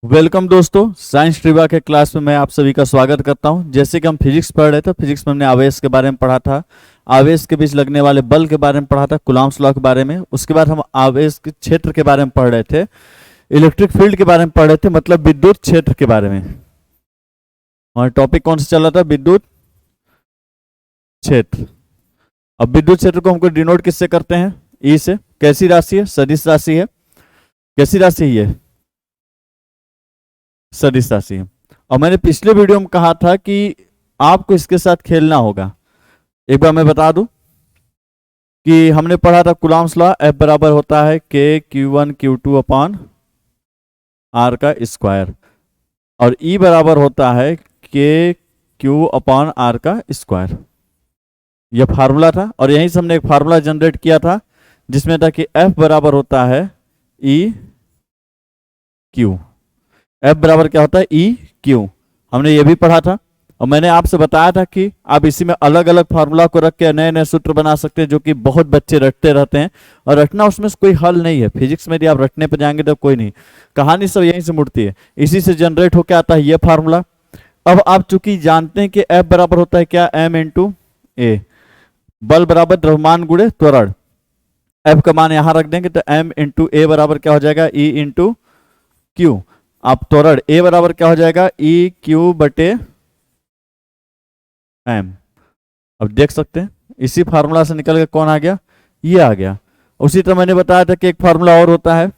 Welcome दोस्तों, science trivia के class में मैं आप सभी का स्वागत करता हूं। जैसे कि हम फिजिक्स पढ़ रहे थे, फिजिक्स में हमने आवेश के बारे में पढ़ा था, आवेश के बीच लगने वाले बल के बारे में पढ़ा था, कूलॉम्स लॉ के बारे में। उसके बाद हम आवेश के क्षेत्र के बारे में पढ़ रहे थे, इलेक्ट्रिक फील्ड के बारे में पढ़ रहे थे, मतलब विद्युत क्षेत्र के बारे में। हमारा टॉपिक कौन सा चल रहा था? विद्युत क्षेत्र। अब विद्युत क्षेत्र को हमको डिनोट किससे करते हैं? ई से। कैसी राशि है? सदिश राशि है। कैसी राशि है ये? सदिश राशि है। और मैंने पिछले वीडियो में कहा था कि आपको इसके साथ खेलना होगा। एक बार मैं बता दूं कि हमने पढ़ा था कूलॉम्स लॉ, F बराबर होता है के Q1 Q2 अपॉन R का स्क्वायर, और E बराबर होता है के Q अपॉन R का स्क्वायर। यह फार्मूला था, और यहीं से हमने एक फार्मूला जनरेट किया था जिसमें था कि F बराबर होता है E Q। F बराबर क्या होता है? E Q। हमने ये भी पढ़ा था, और मैंने आपसे बताया था कि आप इसी में अलग अलग फार्मूला को रख के नए नए सूत्र बना सकते हैं, जो कि बहुत बच्चे रटते रहते हैं। और रटना उसमें से कोई हल नहीं है। फिजिक्स में यदि आप रटने पर जाएंगे तो कोई नहीं, कहानी सब यहीं से मुड़ती है, इसी से जनरेट होकर आता है ये फार्मूला। अब आप चूंकि जानते हैं कि F बराबर होता है क्या? M इंटू ए। बल बराबर द्रव्यमान गुणे त्वरण। F का मान यहां रख देंगे तो M इंटू ए बराबर क्या हो जाएगा? E into Q. आप त्वरण A बराबर क्या हो जाएगा? E क्यू बटे M। अब देख सकते हैं इसी फार्मूला से निकल के कौन आ गया? ये आ गया। उसी तरह मैंने बताया था कि एक फार्मूला और होता है,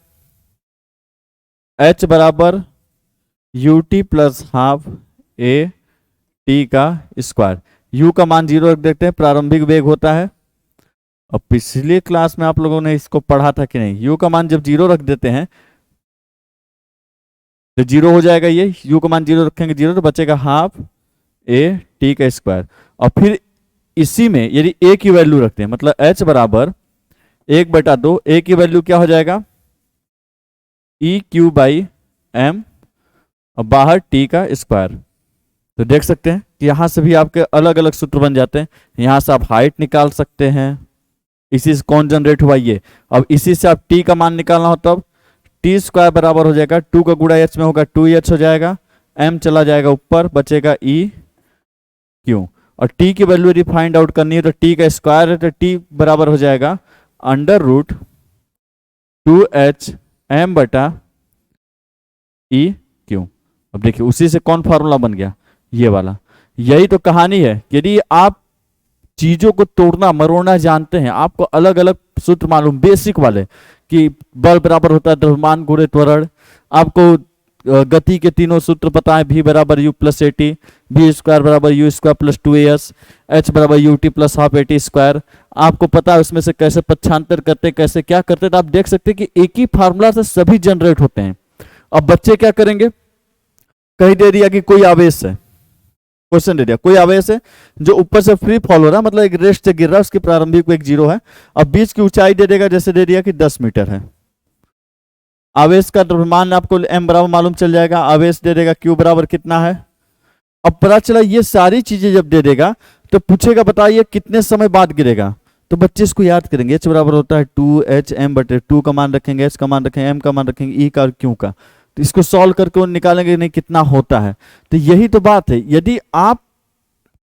H बराबर u t plus half a T का स्क्वायर। U का मान 0 रख देते हैं, प्रारंभिक वेग होता है। अब पिछली क्लास में आप लोगों ने इसको पढ़ा था कि नहीं? U का मान जब 0 रख देते हैं तो 0 हो जाएगा। ये U का मान 0 रखेंगे 0, तो बचेगा हाफ ए टी का स्क्वायर। और फिर इसी में यदि a की वैल्यू रखते हैं, मतलब H बराबर 1/2, a की वैल्यू क्या हो जाएगा? E क्यू बाई एम, और बाहर t का स्क्वायर। तो देख सकते हैं कि यहां से भी आपके अलग अलग सूत्र बन जाते हैं। यहां से आप हाइट निकाल सकते हैं, इसी से कौन जनरेट हुआ ये। अब इसी से आप t का मान निकालना हो तब टी स्क्वायर बराबर हो जाएगा 2 का गुणा h में होगा 2h हो जाएगा, m चला जाएगा ऊपर, बचेगा E क्यू। और t की वैल्यू यदि फाइंड आउट करनी है तो t का स्क्वायर है, तो t बराबर हो जाएगा √2h m बटा E क्यू। अब देखिए उसी से कौन फार्मूला बन गया? ये वाला। यही तो कहानी है। यदि आप चीजों को तोड़ना मरोड़ना जानते हैं, आपको अलग अलग सूत्र मालूम बेसिक वाले कि बल बराबर होता है द्रव्यमान गुणे त्वरण, आपको गति के तीनों सूत्र पता है, v बराबर u plus a t, v square बराबर u square plus 2as, h बराबर u t plus half a t square, आपको पता है उसमें से कैसे पक्षांतर करते हैं, कैसे क्या करते हैं। तो आप देख सकते हैं कि एक ही फार्मूला से सभी जनरेट होते हैं। अब बच्चे क्या करेंगे? कहीं दे दिया कि कोई आवेश है, क्वेश्चन दे दिया कोई आवेश है जो ऊपर से फ्री फॉल हो रहा है, मतलब एक रेस्ट से गिर रहा है, उसकी प्रारंभिक वेग 0 है। अब बीच की ऊंचाई दे देगा, जैसे दे दिया कि 10 मीटर है। आवेश का द्रव्यमान आपको m बराबर मालूम चल जाएगा, आवेश दे देगा q बराबर कितना है। अब पता चला ये सारी चीजें जब दे देगा तो पूछेगा बताइए कितने समय बाद गिरेगा। तो बच्चे इसको याद करेंगे, h बराबर होता है 2h m बटे 2 का मान रखेंगे, h का मान रखेंगे, m का मान रखेंगे, e का और q का। तो इसको सॉल्व करके वो निकालेंगे नहीं कितना होता है। तो यही तो बात है, यदि आप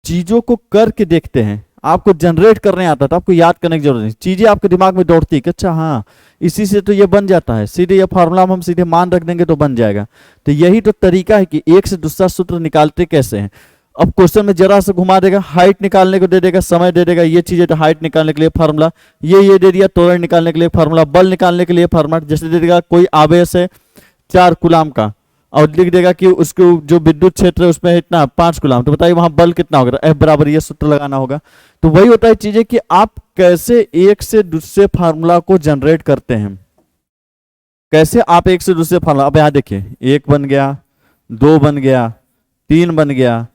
चीजों को करके देखते हैं, आपको जनरेट करने आता था, आपको याद करने की जरूरत नहीं, चीजें आपके दिमाग में दौड़ती है कि अच्छा हाँ इसी से तो ये बन जाता है, सीधे ये फार्मूला हम सीधे मान रख देंगे तो बन जाएगा। तो यही तो तरीका है कि एक से दूसरा सूत्र निकालते कैसे हैं। अब क्वेश्चन में जरा से घुमा देगा, हाइट निकालने को दे देगा, समय दे देगा, ये चीजें तो हाइट निकालने के लिए फार्मूला, ये दे दिया त्वरण निकालने के लिए फार्मूला, बल निकालने के लिए फार्मूला। जैसे दे देगा कोई आवेश है 4 कूलाम का, और लिख देगा कि उसको जो विद्युत क्षेत्र है उसमें इतना 5 कूलाम, तो बताइए वहां बल कितना होगा? F बराबर ये सूत्र लगाना होगा। तो वही होता है चीजें कि आप कैसे एक से दूसरे फार्मूला को जनरेट करते हैं, कैसे आप एक से दूसरे फार्मूला। अब यहां देखिए 1 बन गया, 2 बन गया, 3 बन गया,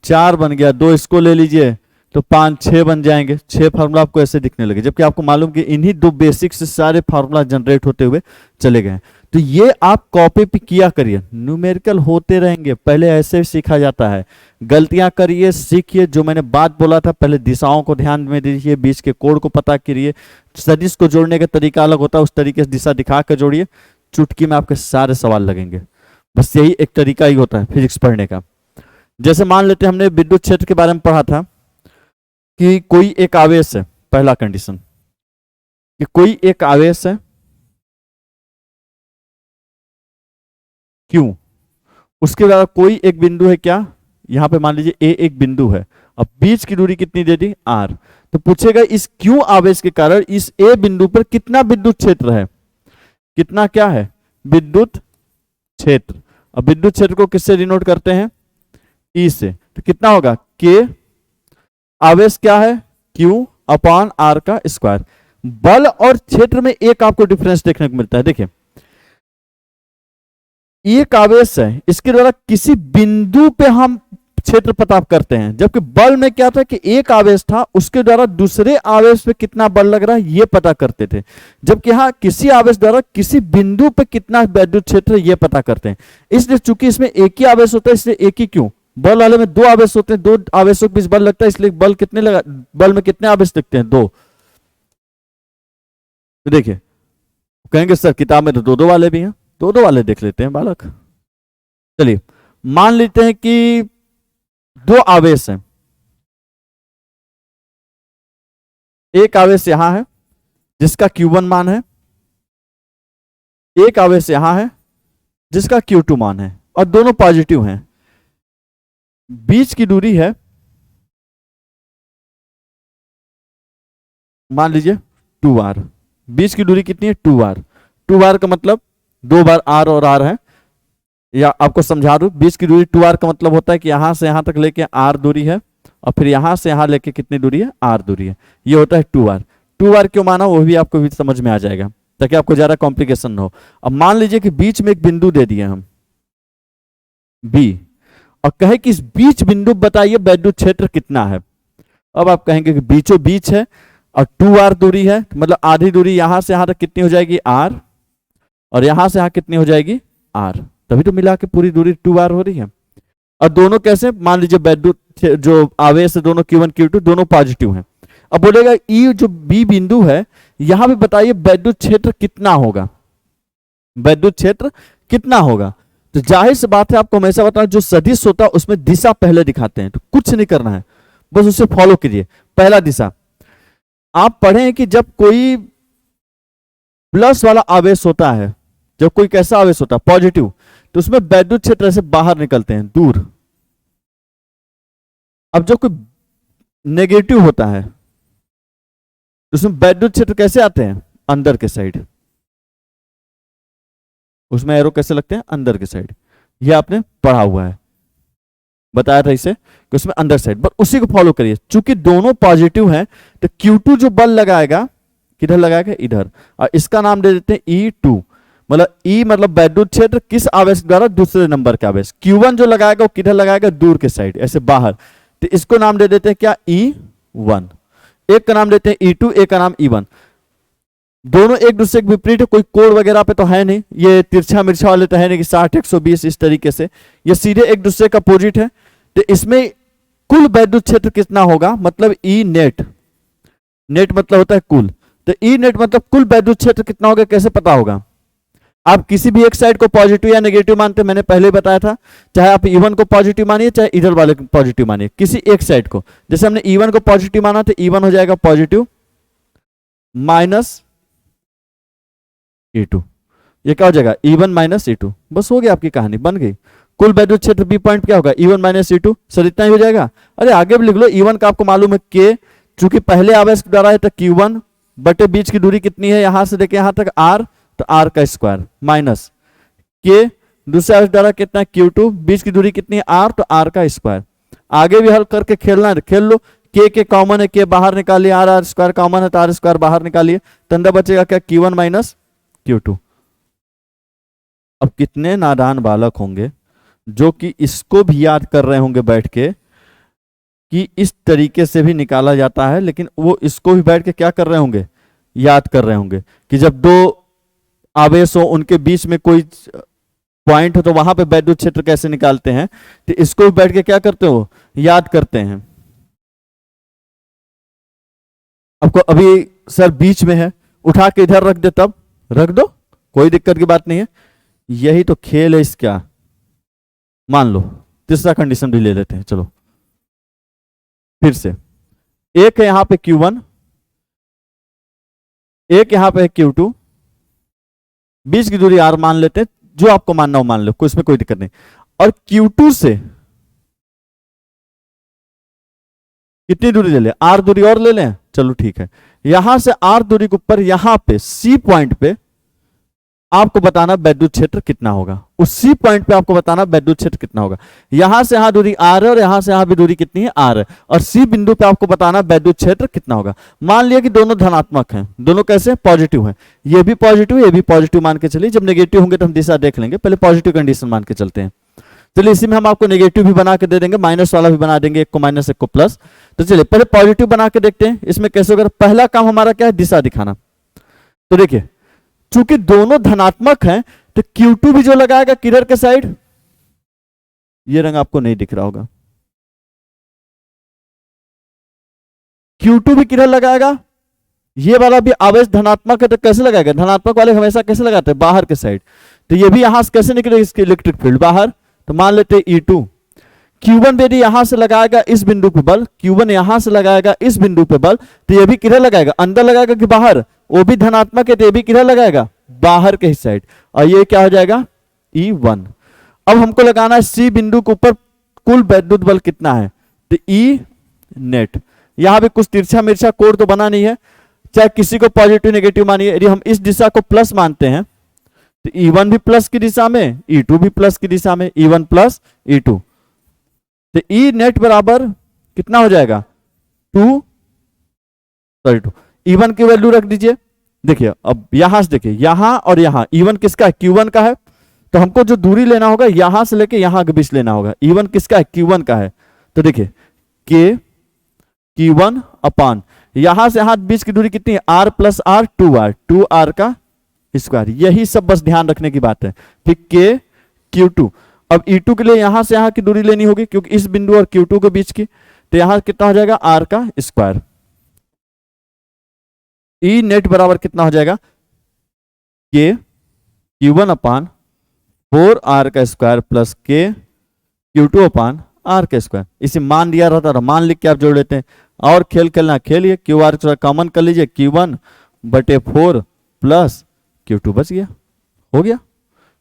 4 बन गया, 2 इसको ले लीजिए तो 5 6 बन जाएंगे। 6 फार्मूला आपको ऐसे दिखने लगे, जबकि आपको मालूम कि इन्हीं 2 बेसिक से सारे फार्मूला जनरेट होते हुए चले गए। तो ये आप कॉपी पे किया करिए, न्यूमेरिकल होते रहेंगे, पहले ऐसे सीखा जाता है। गलतियां करिए, सीखिए। जो मैंने बात बोला था, पहले दिशाओं को ध्यान में दीजिए, बीच के कोड को पता करिए, सदिश को जोड़ने का तरीका अलग होता है, उस तरीके से दिशा दिखा कर जोड़िए, चुटकी में आपके सारे सवाल लगेंगे। बस यही एक तरीका ही होता है फिजिक्स पढ़ने का। जैसे मान लेते हैं हमने विद्युत क्षेत्र के बारे में पढ़ा था कि कोई एक आवेश है, पहला कंडीशन कि कोई एक आवेश है क्यों, उसके द्वारा कोई एक बिंदु है क्या, यहां पे मान लीजिए ए एक बिंदु है, अब बीच की दूरी कितनी दे दी आर, तो पूछेगा इस क्यू आवेश के कारण इस ए बिंदु पर कितना विद्युत क्षेत्र है, कितना क्या है विद्युत क्षेत्र। अब विद्युत क्षेत्र को किससे डिनोट करते हैं, ई से, तो कितना होगा के आवेश क्या है क्यू अपॉन आर का स्क्वायर। बल और क्षेत्र में एक आपको डिफरेंस देखने को मिलता है, देखिए एक आवेश है इसके द्वारा किसी बिंदु पे हम क्षेत्र पता करते हैं, जबकि बल में क्या था कि एक आवेश था उसके द्वारा दूसरे आवेश पे कितना बल लग रहा है ये पता करते थे, जबकि यहां किसी आवेश द्वारा किसी बिंदु पे कितना विद्युत क्षेत्र ये पता करते हैं। इसलिए चूंकि इसमें एक ही आवेश होता है इसलिए एक ही क्यों, बल वाले में दो आवेश होते हैं, दो आवेशों के बीच बल लगता है, इसलिए बल कितने लगा, बल में कितने आवेश दिखते हैं दो। तो देखिए कहेंगे सर किताब में तो दो दो वाले भी हैं, दो दो वाले देख लेते हैं बालक। चलिए मान लेते हैं कि दो आवेश हैं, एक आवेश यहां है जिसका Q1 मान है, एक आवेश यहां है जिसका Q2 मान है, और दोनों पॉजिटिव हैं, बीच की दूरी है मान लीजिए 2r, बीच की दूरी कितनी है 2r, 2r का मतलब दो बार r और r है, या आपको समझा दूं बीच की दूरी 2r का मतलब होता है कि यहां से यहां तक लेके r दूरी है और फिर यहां से यहां लेके कितनी दूरी है r दूरी है, ये होता है 2r। 2r क्यों माना वो भी आपको भी समझ में आ जाएगा ताकि आपको ज्यादा कॉम्प्लिकेशन ना हो। अब मान लीजिए कि बीच में एक बिंदु दे दिए हम b और कहे कि इस बीच बिंदु बताइए विद्युत क्षेत्र कितना है। अब आप कहेंगे कि बीचों बीच है और 2r दूरी है, मतलब आधी दूरी यहां से यहां तक कितनी हो जाएगी r, और यहां से यहां कितनी हो जाएगी r, तभी तो मिला के पूरी दूरी 2r हो रही है। और दोनों कैसे, मान लीजिए विद्युत जो आवेश है दोनों Q1 Q2 दोनों पॉजिटिव हैं। अब बोलेगा ई जो बी बिंदु है यहां पे बताइए विद्युत क्षेत्र कितना होगा, विद्युत क्षेत्र कितना होगा। तो जाहिर सी बात है आपको हमेशा बताना जो सदिश होता है उसमें दिशा पहले दिखाते हैं, तो कुछ नहीं करना है बस उसे फॉलो कीजिए। पहला दिशा आप पढ़ें कि जब कोई प्लस वाला आवेश होता है, जब कोई कैसा आवेश होता है पॉजिटिव, तो उसमें विद्युत क्षेत्र से बाहर निकलते हैं दूर। अब जो कोई नेगेटिव होता है तो उसमें विद्युत क्षेत्र कैसे आते हैं अंदर के साइड, उसमें एरो कैसे लगते हैं अंदर के साइड, ये आपने पढ़ा हुआ है, बताया था इसे कि उसमें अंदर साइड, बस उसी को फॉलो करिए। चूंकि दोनों पॉजिटिव हैं तो Q2 जो बल लगाएगा किधर लगाएगा इधर, और इसका नाम दे देते हैं E2, मतलब E मतलब विद्युत क्षेत्र किस आवेश द्वारा दूसरे नंबर के आवेश, Q1 जो लगाएगा वो किधर लगाएगा दूर के साइड ऐसे बाहर, तो इसको नाम दे देते हैं क्या E1, एक का नाम देते हैं E2 एक का नाम E1। दोनों एक दूसरे के विपरीत है, कोई कोण वगैरह पे तो है नहीं, ये तिरछा मिर्छा वाले तो है नहीं कि 60 120 इस तरीके से, ये सीधे एक दूसरे का अपोजिट है। तो इसमें कुल विद्युत क्षेत्र कितना होगा, मतलब ई नेट, नेट मतलब होता है कुल, तो ई नेट मतलब कुल विद्युत क्षेत्र कितना होगा कैसे पता होगा। आप किसी भी एक साइड को पॉजिटिव या नेगेटिव मानते हैं, मैंने पहले ही बताया था, चाहे आप E1 को पॉजिटिव मानिए चाहे इधर वाले को पॉजिटिव मानिए, किसी एक साइड को, जैसे हमने E1 को पॉजिटिव माना तो E1 हो जाएगा पॉजिटिव माइनस E2, ये क्या हो जाएगा E1 माइनस E2, बस हो गया आपकी कहानी बन गई। कुल विद्युत क्षेत्र बी पॉइंट क्या होगा E1 माइनस E2, सर इतना ही हो जाएगा। अरे आगे भी लिख लो, E1 का आपको मालूम है K, चूंकि पहले आवेश द्वारा है तो Q1 बटे बीच की दूरी कितनी है यहां से लेके यहां तक R, तो R का स्क्वायर माइनस K दूसरे आवेश द्वारा कितना है Q2, बीच की दूरी कितनी है R, तो R का स्क्वायर। आगे भी हल करके खेलना है खेल लो, K कॉमन है K बाहर निकालिए, R स्क्वायर कॉमन है तो R स्क्वायर बाहर निकालिए, तो अंदर बचेगा क्या Q1 माइनस Q2। अब कितने नादान बालक होंगे जो कि इसको भी याद कर रहे होंगे बैठ के कि इस तरीके से भी निकाला जाता है, लेकिन वो इसको भी बैठ के क्या कर रहे होंगे याद कर रहे होंगे कि जब दो आवेश हो उनके बीच में कोई पॉइंट हो तो वहां पे विद्युत क्षेत्र कैसे निकालते हैं, तो इसको भी बैठ के क्या करते हो याद करते हैं। आपको अभी सर बीच में है उठा के इधर रख दे तब रख दो, कोई दिक्कत की बात नहीं है, यही तो खेल है इसका, मान लो तीसरा कंडीशन भी ले लेते हैं, चलो फिर से। एक है यहां पे Q1, एक यहां पे है Q2, बीच की दूरी R मान लेते हैं, जो आपको मानना हो मान लो, कोई इसमें कोई दिक्कत नहीं। और Q2 से कितनी दूरी ले लें? R दूरी और ले लें, चलो ठीक है। यहां से R दूरी के ऊपर यहां पे C पॉइंट पे आपको बताना वैद्युत क्षेत्र कितना होगा। उस C पॉइंट पे आपको बताना वैद्युत क्षेत्र कितना होगा। यहां से यहां दूरी R है और यहां से यहां भी दूरी कितनी है? R है। और C बिंदु पे आपको बताना वैद्युत क्षेत्र कितना होगा। मान लिया कि दोनों धनात्मक हैं, दोनों कैसे? पॉजिटिव हैं। ये भी पॉजिटिव, ये भी पॉजिटिव मान के चलिए। जब नेगेटिव होंगे तो हम दिशा देख लेंगे, पहले पॉजिटिव कंडीशन मान के चलते हैं। चलिए इसी में हम आपको नेगेटिव भी बना के दे देंगे, माइनस वाला भी बना देंगे, एक को माइनस एक को प्लस। तो चलिए पहले पॉजिटिव बना के देखते हैं इसमें कैसे होगा। पहला काम हमारा क्या है? दिशा दिखाना। तो देखिए चूंकि दोनों धनात्मक हैं तो Q2 भी जो लगाएगा किधर के साइड? ये रंग आपको नहीं दिख रहा होगा। Q2 भी किधर लगाएगा? ये वाला भी आवेश धनात्मक है तो कैसे लगाएगा? धनात्मक वाले हमेशा कैसे लगाते हैं? बाहर के साइड। तो ये भी यहां से कैसे निकलेगा इसके इलेक्ट्रिक फील्ड? बाहर। तो मान लेते हैं E2। Q1 यदि यहां से लगाएगा इस बिंदु पे बल, Q1 यहां से लगाएगा इस बिंदु पे बल, तो ये भी किधर लगाएगा? अंदर लगाएगा कि बाहर? वो भी धनात्मक है तो ये भी किधर लगाएगा? बाहर के साइड। और ये क्या हो जाएगा? E1। अब हमको लगाना है C बिंदु के ऊपर कुल वैद्युत बल कितना है। तो E नेट। यहां भी कुछ तिरछा मिर्छा कोण तो बना नहीं है, चाहे किसी को पॉजिटिव नेगेटिव मानिए। यदि हम इस दिशा को प्लस मानते हैं तो E1 भी प्लस की दिशा में, E2 भी प्लस की दिशा में, E1 प्लस E2। तो E नेट बराबर कितना हो जाएगा? 2। E1 की वैल्यू रख दीजिए। देखिए अब यहां से देखिए, यहां और यहां E1 किसका है? Q1 का है। तो हमको जो दूरी लेना होगा यहां से लेके यहां के बीच लेना होगा। E1 किसका है? Q1 का है। तो देखिए K Q1 अपान यहां से यहां बीच की दूरी कितनी है? R plus R 2R, 2R का स्क्वायर। यही सब बस ध्यान रखने की बात है। फिर K Q2। अब E2 के लिए यहां से यहां की दूरी लेनी होगी क्योंकि इस बिंदु और Q2 के बीच की। तो यहां कितना हो जाएगा? R का स्क्वायर। E नेट बराबर कितना हो जाएगा? K Q1 अपान 4R का स्क्वायर प्लस K Q2 अपान R का स्क्वायर। इसे मान दिया रहता था, मान लिख के आप जोड़ लेते हैं। और खेल खेलना खेलिए, QR कॉमन कर लीजिए, Q1 बटे 4 प्लस Q2 बच गया, हो गया।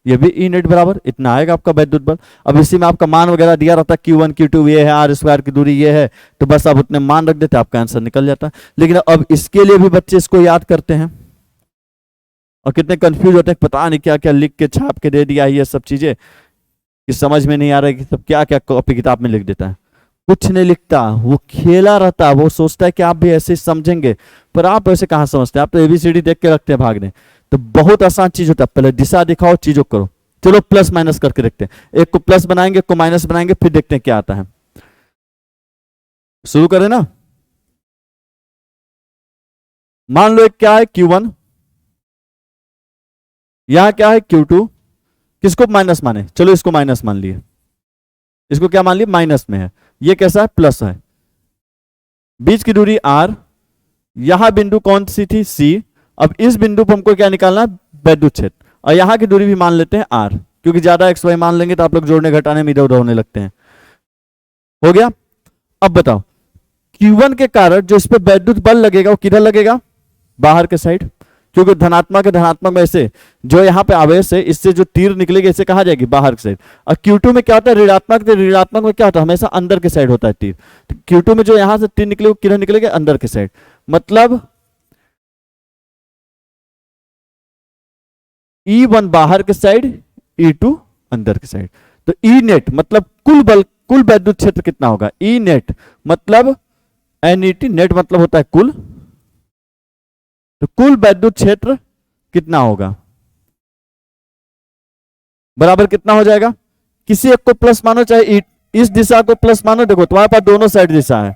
ये भी E नेट बराबर इतना आएगा आपका वैद्युत बल। अब इसी में आपका मान वगैरह दिया रहता है, Q1 Q2 ये है, R स्क्वायर की दूरी ये है, तो बस आप उतने मान रख देते, आपका आंसर निकल जाता है। लेकिन अब इसके लिए भी बच्चे इसको याद करते हैं और कितने कंफ्यूज होते हैं, पता नहीं क्या क्या लिख के छाप के दे दिया, ये सब चीजें कि समझ में नहीं आ रहा है कि सब क्या क्या कॉपी किताब में लिख देता है। कुछ नहीं लिखता, वो खेला रहता है, वो सोचता है कि आप भी ऐसे समझेंगे, पर आप ऐसे कहां समझते हैं। आप तो ABCD देख के रखते हैं भागने। तो बहुत आसान चीज होता है, पहले दिशा दिखाओ, चीजों करो। चलो प्लस माइनस करके देखते हैं, एक को प्लस बनाएंगे, एक को माइनस बनाएंगे, फिर देखते हैं क्या आता है। शुरू करें ना। मान लो एक क्या है Q1, यहां क्या है Q2। किसको माइनस माने? चलो इसको माइनस मान लिए, इसको क्या मान लिए? माइनस में है। ये कैसा है? प्लस है। बीच की दूरी R, यहां बिंदु कौन सी थी? C। अब इस बिंदु पर हमको क्या निकालना है? वैद्युत क्षेत्र। और यहां की दूरी भी मान लेते हैं R, क्योंकि ज्यादा XY मान लेंगे तो आप लोग जोड़ने घटाने में इधर उधर होने लगते हैं। हो गया। अब बताओ Q1 के कारण जो इस पे वैद्युत बल लगेगा वो किधर लगेगा? बाहर के साइड, क्योंकि धनात्मक है, धनात्मक में से जो यहाँ पे आवेश है इससे जो तीर निकलेगी इसे कहा जाएगी बाहर के साइड। और Q2 में क्या होता है? ऋणात्मक। ऋणात्मक में क्या होता है? हमेशा अंदर के साइड होता है तीर। तो Q2 में जो यहां से तीर निकले वो किधर निकलेगा? अंदर के साइड। मतलब E1 बाहर के साइड, E2 अंदर के साइड। तो E नेट मतलब कुल बल, कुल वैद्युत क्षेत्र कितना होगा? E नेट मतलब NET, नेट मतलब होता है कुल, तो कुल वैद्युत क्षेत्र कितना होगा? बराबर कितना हो जाएगा? किसी एक को प्लस मानो, चाहे इस दिशा को प्लस मानो। देखो तुम्हारे पास दोनों साइड दिशा है,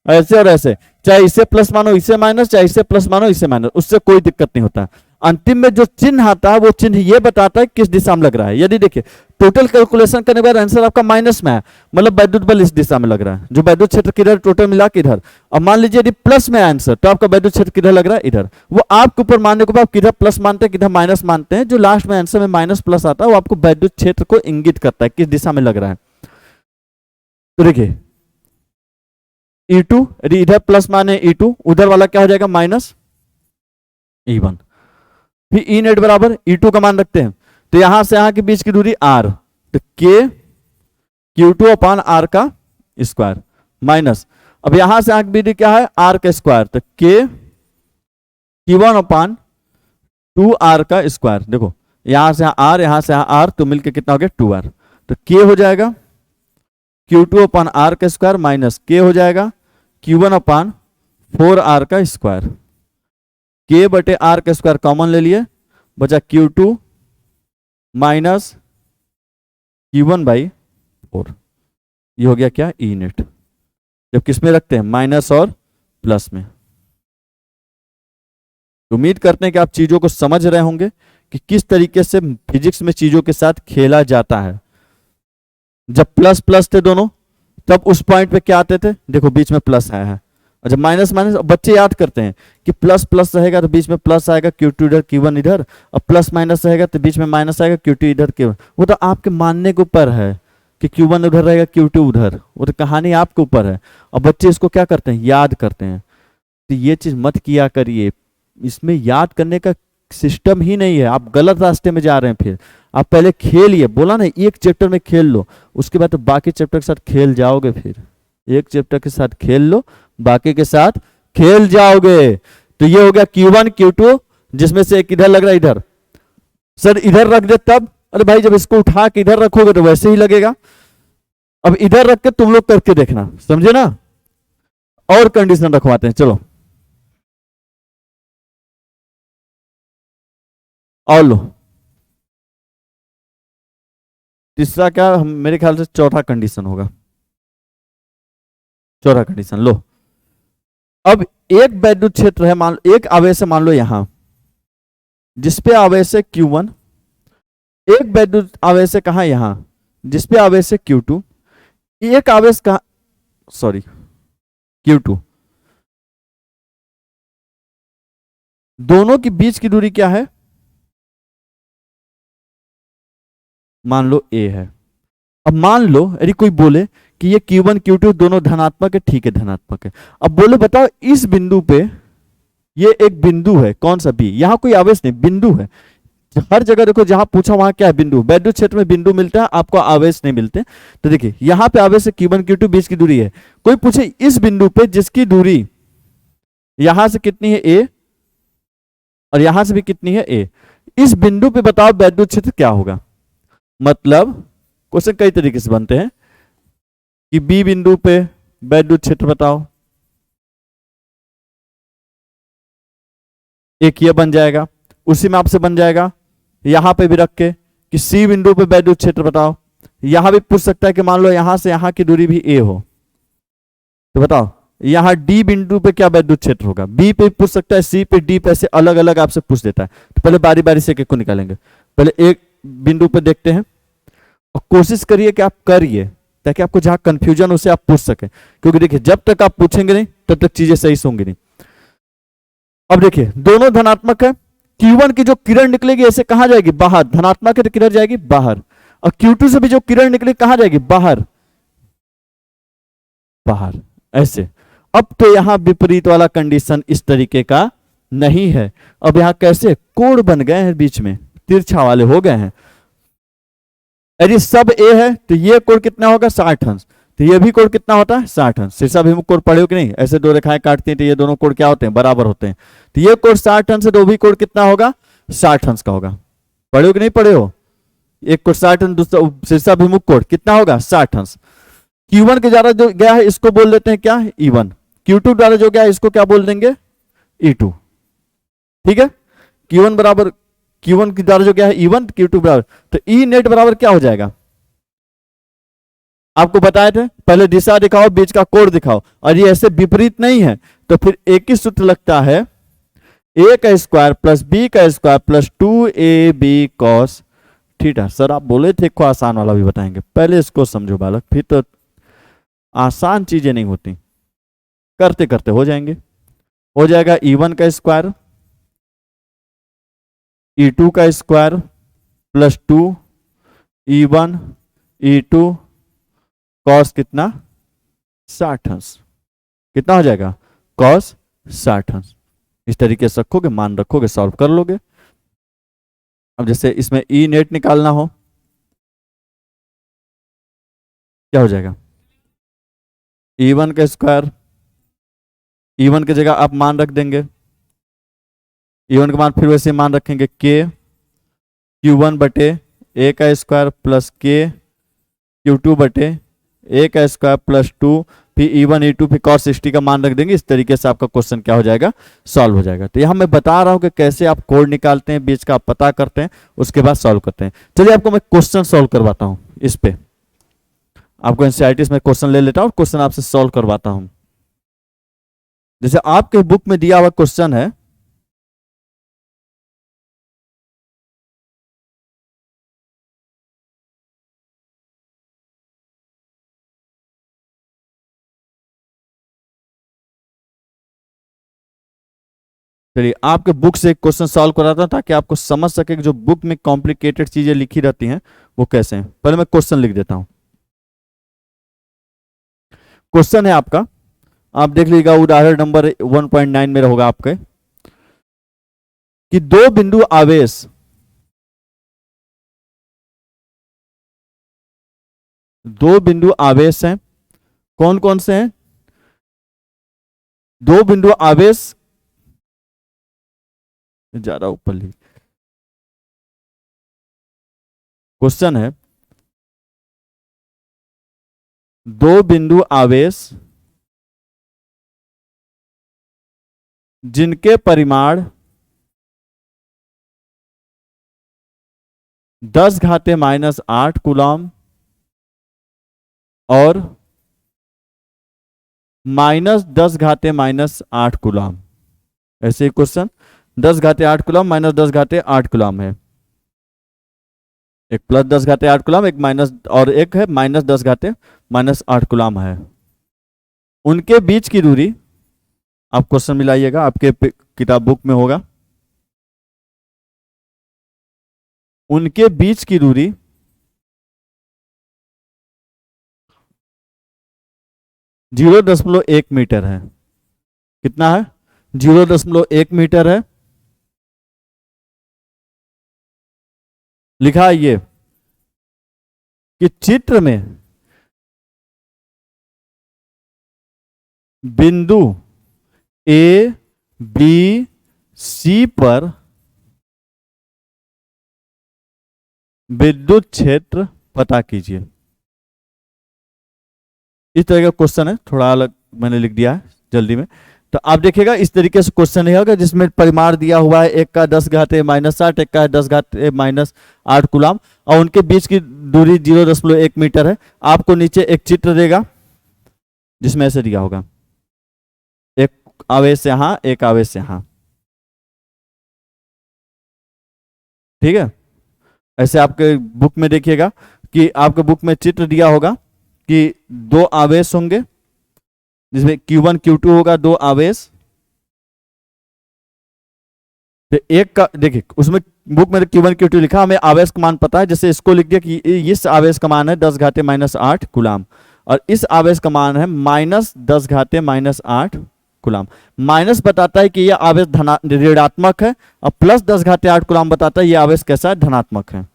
ऐसे और ऐसे, चाहे इसे प्लस मानो इसे माइनस, चाहे इसे प्लस मानो इसे माइनस, उससे कोई दिक्कत नहीं होता। अंतिम में जो चिन्ह आता है वो चिन्ह ये बताता है किस दिशा में लग रहा है। यदि देखिए टोटल कैलकुलेशन करने के बाद आंसर आपका माइनस में है, मतलब वैद्युत बल इस दिशा में लग रहा है, जो वैद्युत क्षेत्र किधर टोटल मिला के इधर। अब मान लीजिए यदि प्लस में आंसर तो आपका वैद्युत क्षेत्र किधर लग रहा है, इधर। वो आपके ऊपर मानने को आप किधर प्लस मानते हैं किधर माइनस मानते हैं। जो लास्ट में आंसर में माइनस प्लस आता है वो आपको वैद्युत क्षेत्र को इंगित करता है किस दिशा में लग रहा है। तो देखिए E2 यदि इधर प्लस माने E2, उधर वाला क्या हो जाएगा माइनस E1। फिर ई नेट बराबर E2 का मान रखते हैं, तो यहां से यहां के बीच की दूरी R, तो K Q2 अपान R का स्क्वायर माइनस, अब यहां से यहां की दूरी क्या है R का स्क्वायर, तो K Q1 अपान 2R का स्क्वायर। देखो यहां से R यहां से R, तो मिलकर कितना हो गया 2R, तो K हो जाएगा Q2 अपान R का स्क्वायर माइनस K हो जाएगा Q1 अपान 4R का स्क्वायर। K बटे R का स्क्वायर कॉमन ले लिए, बचा Q2 माइनस Q1 बाई 4। ये हो गया क्या ई नेट, जब किस में रखते हैं माइनस और प्लस में। उम्मीद करते हैं कि आप चीजों को समझ रहे होंगे कि किस तरीके से फिजिक्स में चीजों के साथ खेला जाता है। जब प्लस प्लस थे दोनों तब उस पॉइंट पे क्या आते थे, देखो बीच में प्लस आया है, और जब माइनस माइनस बच्चे याद करते हैं कि प्लस प्लस रहेगा तो बीच में प्लस आएगा, Q2 इधर Q1 इधर, और प्लस माइनस रहेगा तो बीच में माइनस आएगा, Q2 इधर Q1। वो तो आपके मानने के ऊपर है कि Q1 उधर रहेगा Q2 उधर, वो तो कहानी आपके ऊपर है। और बच्चे इसको क्या करते हैं याद करते हैं, तो ये चीज मत किया करिए, इसमें याद करने का सिस्टम ही नहीं है, आप गलत रास्ते में जा रहे हैं। फिर आप पहले खेलिए, बोला ना एक चैप्टर में खेल लो, उसके बाद तो बाकी चैप्टर के साथ खेल जाओगे। फिर एक चैप्टर के साथ खेल लो, बाकी के साथ खेल जाओगे। तो ये हो गया Q1 Q2, जिसमें से एक इधर लग रहा है इधर, सर इधर रख दे तब, अरे भाई जब इसको उठा के इधर रखोगे तो वैसे ही लगेगा। अब इधर रख के तुम लोग करके देखना, समझे ना। और कंडीशन रखवाते हैं, चलो और लो तीसरा क्या, हम मेरे ख्याल से चौथा कंडीशन होगा, चौथा कंडीशन लो। अब एक वैद्युत क्षेत्र है, मान लो एक आवेश है, मान लो यहां जिसपे आवेश है Q1, एक वैद्युत आवेश है कहां यहां जिसपे आवेश है Q2, एक आवेश कहां सॉरी Q2, दोनों के बीच की दूरी क्या है मान लो A है। अब मान लो यदि कोई बोले कि ये Q1 Q2 दोनों धनात्मक है, ठीक है धनात्मक है। अब बोलो बताओ इस बिंदु पे ये एक बिंदु है, कौन सा B, यहां कोई आवेश नहीं, बिंदु है। हर जगह देखो जहां पूछा वहां क्या है बिंदु, वैद्युत क्षेत्र में बिंदु मिलता है, आपको आवेश नहीं मिलते। तो देखिए यहां पे आवेश है Q1 Q2 बीच की दूरी है। कोई पूछे इस बिंदु पे जिसकी दूरी यहां से कितनी है A और यहां से भी कितनी है A, इस बिंदु पे बताओ वैद्युत क्षेत्र क्या होगा। मतलब क्वेश्चन कई तरीके से बनते हैं कि B बिंदु पे वैद्युत क्षेत्र बताओ, एक ये बन जाएगा, उसी में आपसे बन जाएगा यहां पे भी रख के कि C बिंदु पे वैद्युत क्षेत्र बताओ। यहां भी पूछ सकता है कि मान लो यहां से यहां की दूरी भी A हो, तो बताओ यहां D बिंदु पे क्या वैद्युत क्षेत्र होगा। B पे पूछ सकता है, C पे, D पे, ऐसे अलग अलग आपसे पूछ देता है। तो पहले बारी बारी से एक एक को निकालेंगे, पहले एक बिंदु पे देखते हैं और कोशिश करिए कि आप करिए ताकि आपको जहां कंफ्यूजन उसे आप पूछ सके, क्योंकि देखिए जब तक आप पूछेंगे नहीं तब तक चीजें सही से होंगी नहीं। अब देखिए दोनों धनात्मक है, Q1 की जो किरण निकलेगी ऐसे कहां जाएगी बाहर, धनात्मक है तो किरण जाएगी बाहर, और Q2 से भी जो किरण निकलेगी कहां जाएगी बाहर, बाहर ऐसे। अब तो यहां विपरीत वाला कंडीशन इस तरीके का नहीं है। अब यहां कैसे कोण बन गए हैं, बीच में तिरछा वाले हो गए हैं। यदि सब A है तो ये कोण कितना होगा 60 अंश, तो ये भी कोण कितना होता है 60 अंश। शीर्षाभिमुख कोण पढ़े हो कि नहीं, ऐसे दो रेखाएं काटती हैं तो ये दोनों कोण क्या होते हैं बराबर होते हैं। तो ये कोण 60 अंश है तो भी कोण कितना होगा 60 अंश का होगा। पढ़े हो कि नहीं पढ़े हो, एक कोण 60 अंश, दूसरा शीर्षाभिमुख कोण कितना होगा 60 अंश। Q1 के द्वारा जो गया है इसको बोल देते हैं क्या E1, Q2 द्वारा जो गया है इसको क्या बोल देंगे E2, ठीक है। Q1 बराबर Q1 के द्वारा जो गया है E1, Q2 बराबर, तो E नेट बराबर क्या हो जाएगा, आपको बताए थे पहले दिशा दिखाओ बीच का कोण दिखाओ, और ये ऐसे विपरीत नहीं है तो फिर एक ही सूत्र लगता है ए का स्क्वायर प्लस बी का square plus 2ab cos theta. Sir आप बोले थे को आसान वाला भी बताएंगे, पहले इसको समझो बालक, फिर तो आसान चीजें नहीं होती, करते करते हो जाएंगे। हो जाएगा E1 का स्क्वायर E2 का square plus 2E1 E2 cos कितना 60 अंश, कितना हो जाएगा कॉस 60 अंश। इस तरीके से रखोगे, मान रखोगे, सॉल्व कर लोगे। अब जैसे इसमें ई नेट निकालना हो, क्या हो जाएगा E1 का स्क्वायर, E1 की जगह आप मान रख देंगे, E1 का मान फिर वैसे मान रखेंगे के Q1 बटे ए का स्क्वायर प्लस के Q2 बटे ए का स्क्वायर प्लस 2, फिर E1 E2 फिर cos 60 का मान रख देंगे। इस तरीके से आपका क्वेश्चन क्या हो जाएगा सॉल्व हो जाएगा। तो यहां मैं बता रहा हूं कि कैसे आप कोड निकालते हैं, बीच का आप पता करते हैं, उसके बाद सॉल्व करते हैं। चलिए आपको मैं क्वेश्चन सॉल्व करवाता हूं, इस पे आपको एनसीईआरटी में क्वेश्चन ले लेता हूं और क्वेश्चन आपसे सॉल्व करवाता हूं। जैसे आपके बुक में दिया हुआ क्वेश्चन है, चलिए आपके बुक से एक क्वेश्चन सॉल्व कराता हूं ताकि आपको समझ सके कि जो बुक में कॉम्प्लिकेटेड चीजें लिखी रहती हैं वो कैसे हैं। पहले मैं क्वेश्चन लिख देता हूं। क्वेश्चन है आपका, आप देख लीजिएगा, उदाहरण नंबर 1.9 में होगा आपके कि दो बिंदु आवेश हैं, कौन कौन से हैं, दो बिंदु आवेश, ज्यादा ऊपर ली, क्वेश्चन है दो बिंदु आवेश जिनके परिमाण 10⁻⁸ कूलम और -10⁻⁸ कूलम। ऐसे क्वेश्चन 10⁻⁸ कूलम -10⁻⁸ कूलम है, एक +10⁻⁸ कूलम, एक माइनस, और एक है -10⁻⁻⁸ कूलम है। उनके बीच की दूरी, आप क्वेश्चन मिलाइएगा, आपके किताब बुक में होगा, उनके बीच की दूरी 0.1 मीटर है। कितना है 0.1 मीटर है। लिखा है ये कि चित्र में बिंदु ए बी सी पर विद्युत क्षेत्र पता कीजिए। इस तरह का क्वेश्चन है, थोड़ा अलग मैंने लिख दिया है जल्दी में। तो आप देखिएगा इस तरीके से क्वेश्चन है होगा, जिसमें परिमाण दिया हुआ है, एक का 10⁻⁻⁷, एक का 10⁻⁻⁸ कूलम, और उनके बीच की दूरी 0.1 मीटर है। आपको नीचे एक चित्र देगा जिसमें ऐसे दिया होगा, एक आवेश यहां, एक आवेश यहां, ठीक है। ऐसे आपके बुक में देखिएगा कि आपके बुक में चित्र दिया होगा कि दो आवेश होंगे, जिसमें Q1 Q2 होगा, दो आवेश। तो एक का देखिए, उसमें बुक में Q1 Q2 लिखा, हमें आवेश का मान पता है, जैसे इसको लिख दिया कि इस आवेश का मान है 10⁻⁻⁸ कूलम, और इस आवेश का मान है -10⁻⁻⁸ कूलम। माइनस बताता है कि यह आवेश ऋणात्मक है, और प्लस 10⁻⁸ कूलम बताता है यह आवेश कैसा है, धनात्मक है।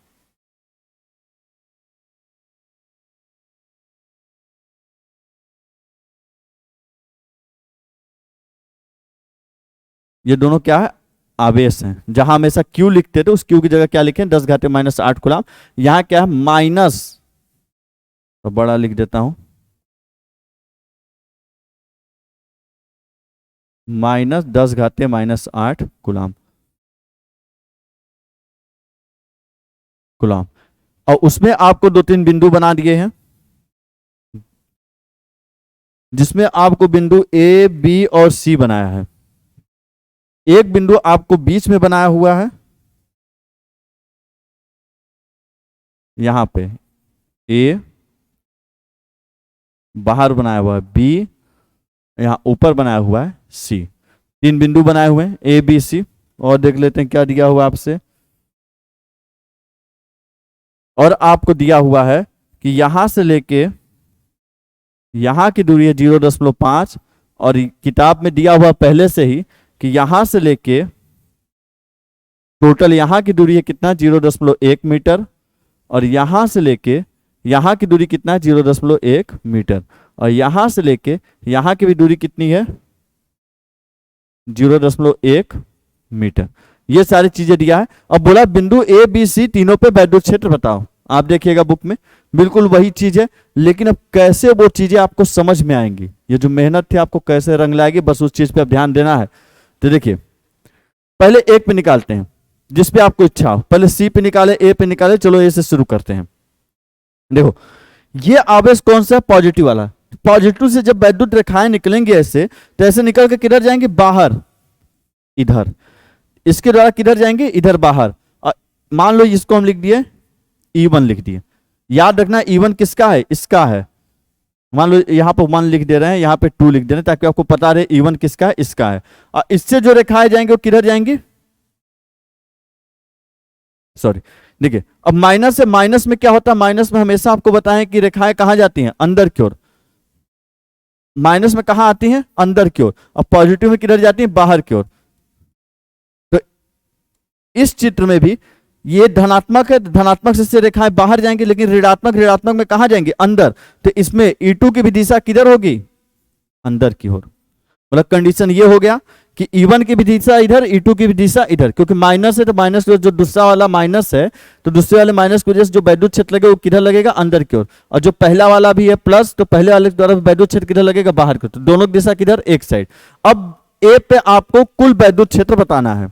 ये दोनों क्या है, आवेश हैं। जहां हमेशा Q लिखते थे, उस Q की जगह क्या लिखें, 10⁻⁻⁸ कूलम। यहां क्या है माइनस, तो बड़ा लिख देता हूं, -10⁻⁸ कूलम कूलम। और उसमें आपको दो तीन बिंदु बना दिए हैं, जिसमें आपको बिंदु ए बी और सी बनाया है। एक बिंदु आपको बीच में बनाया हुआ है, यहां पे ए बाहर बनाया हुआ है, बी यहां ऊपर बनाया हुआ है, सी। तीन बिंदु बनाए हुए हैं ए बी सी। और देख लेते हैं क्या दिया हुआ आपसे। और आपको दिया हुआ है कि यहां से लेके यहां की दूरी है 0.5, और किताब में दिया हुआ पहले से ही कि यहां से लेके टोटल यहां की दूरी है कितना, 0.1 मीटर, और यहां से लेके यहां की दूरी कितना है, 0.1 मीटर, और यहां से लेके यहां की भी दूरी कितनी है, 0.1 मीटर। ये सारी चीजें दिया है। अब बोला बिंदु ए बी सी तीनों पे वैद्युत क्षेत्र बताओ। आप देखिएगा बुक में बिल्कुल वही चीज है, लेकिन अब कैसे वो चीजें आपको समझ में आएंगी, ये जो मेहनत थी आपको कैसे रंग लाएगी, बस उस चीज पे अब ध्यान देना है। तो देखिए पहले एक पे निकालते हैं जिस पे आपको इच्छा हो, पहले सी पे निकाले, ए पे निकाले, चलो ए से शुरू करते हैं। देखो ये आवेश कौन सा है, पॉजिटिव वाला। पॉजिटिव से जब वैद्युत रेखाएं निकलेंगे ऐसे, तो ऐसे निकल के किधर जाएंगे, बाहर, इधर। इसके द्वारा किधर जाएंगे, इधर बाहर। मान लो इसको हम लिख दिए E1 लिख दिए। याद रखना E1 किसका है, इसका है। मान लो यहां पर 1 लिख दे रहे हैं, यहां पे 2 लिख दे रहे हैं, ताकि आपको पता रहे E1 किसका है, इसका है। और इससे जो रेखाएं जाएंगे वो किधर जाएंगे, सॉरी देखिए अब माइनस है, माइनस में क्या होता है, माइनस में हमेशा आपको बताएं कि रेखाएं कहां जाती हैं, अंदर की ओर। माइनस में कहां आती हैं, अंदर की ओर, और पॉजिटिव में किधर जाती हैं, बाहर की ओर। तो इस चित्र में भी ये धनात्मक है, धनात्मक से रेखाएं बाहर जाएंगी, लेकिन ऋणात्मक ऋणात्मक में कहां जाएंगे, अंदर। तो इसमें E2 की भी दिशा किधर होगी, अंदर की ओर। मतलब कंडीशन ये हो गया कि E1 की भी दिशा इधर, E2 की भी दिशा इधर, क्योंकि माइनस है तो माइनस जो दूसरा वाला माइनस है, तो दूसरे वाले माइनस की वजह से जो वैद्युत क्षेत्र लगेगा वो किधर लगेगा, अंदर की ओर। और जो पहला वाला भी है प्लस, तो पहले वाले के द्वारा वैद्युत क्षेत्र किधर लगेगा, बाहर की ओर। तो दोनों की दिशा किधर, एक साइड। अब ए पे आपको कुल वैद्युत क्षेत्र बताना है,